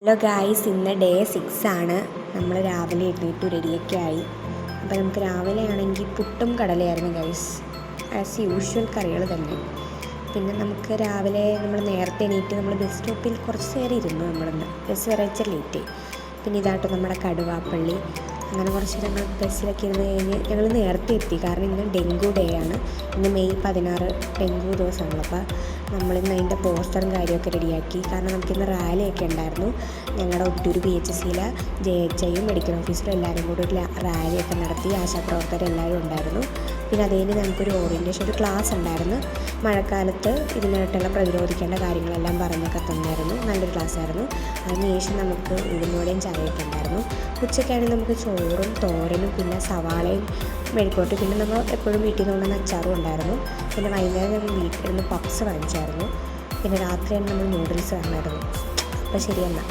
Hello guys, ഇന്ന് day 6 ആണ്. നമ്മൾ രാവിലെ എഴുന്നേറ്റ് റെഡിയൊക്കെ ആയി. അപ്പോൾ നമുക്ക് രാവിലെ ആണെങ്കിൽ പുട്ടും കടലയായിരുന്നു ഗൈസ്, ആസ് യൂഷ്വൽ കറികൾ തന്നെ. പിന്നെ നമുക്ക് രാവിലെ നമ്മൾ നേരത്തെ എണീറ്റ് നമ്മൾ ബസ് സ്റ്റോപ്പിൽ കുറച്ച് നേരം ഇരുന്നു. നമ്മളിന്ന് ബസ് വരച്ച ലേറ്റ്. പിന്നെ ഇതായിട്ട് നമ്മുടെ കടുവാപ്പള്ളി, അങ്ങനെ കുറച്ച് ഞങ്ങൾ ബസ്സിലൊക്കെ ഇരുന്ന് കഴിഞ്ഞ് ഞങ്ങൾ നേരത്തെ എത്തി. കാരണം ഇന്ന് ഡെങ്കു ഡേ ആണ്. ഇന്ന് മെയ് 16 ഡെങ്കു ദിവസമാണല്ലോ. അപ്പോൾ നമ്മളിന്ന് അതിൻ്റെ പോസ്റ്ററും കാര്യമൊക്കെ റെഡിയാക്കി. കാരണം നമുക്കിന്ന് റാലിയൊക്കെ ഉണ്ടായിരുന്നു. ഞങ്ങളുടെ ഒറ്റൂർ PHCയിലെ JHIയും മെഡിക്കൽ ഓഫീസറും എല്ലാവരും കൂടി ഒരു റാലിയൊക്കെ നടത്തി. ആശാപ്രവർത്തകരെല്ലാവരും ഉണ്ടായിരുന്നു. പിന്നെ അതുകഴിഞ്ഞ് ഞങ്ങൾക്കൊരു ഓറിയൻറ്റേഷൻ, ഒരു ക്ലാസ് ഉണ്ടായിരുന്നു. മഴക്കാലത്ത് ഇതിനായിട്ടുള്ള പ്രതിരോധിക്കേണ്ട കാര്യങ്ങളെല്ലാം പറഞ്ഞൊക്കെ തന്നായിരുന്നു. നല്ലൊരു ക്ലാസ്സായിരുന്നു. അതിനുശേഷം നമുക്ക് ഉഴുന്നുവടയും ചായയൊക്കെ ഉണ്ടായിരുന്നു. ഉച്ചയ്ക്കാണെങ്കിൽ നമുക്ക് ചോറും തോരനും പിന്നെ സവാളയും മെഴുക്കോട്ട്, പിന്നെ നമ്മൾ എപ്പോഴും വീട്ടിൽ നിന്ന് കൊണ്ടുവന്ന അച്ചാറും ഉണ്ടായിരുന്നു. പിന്നെ വൈകുന്നേരം നമ്മൾ വീട്ടിൽ നിന്ന് പപ്സ് വാങ്ങിച്ചായിരുന്നു. പിന്നെ രാത്രിയാണ് നമ്മൾ നൂഡിൽസ് വാങ്ങായിരുന്നു. അപ്പോൾ ശരിയെന്നാൽ.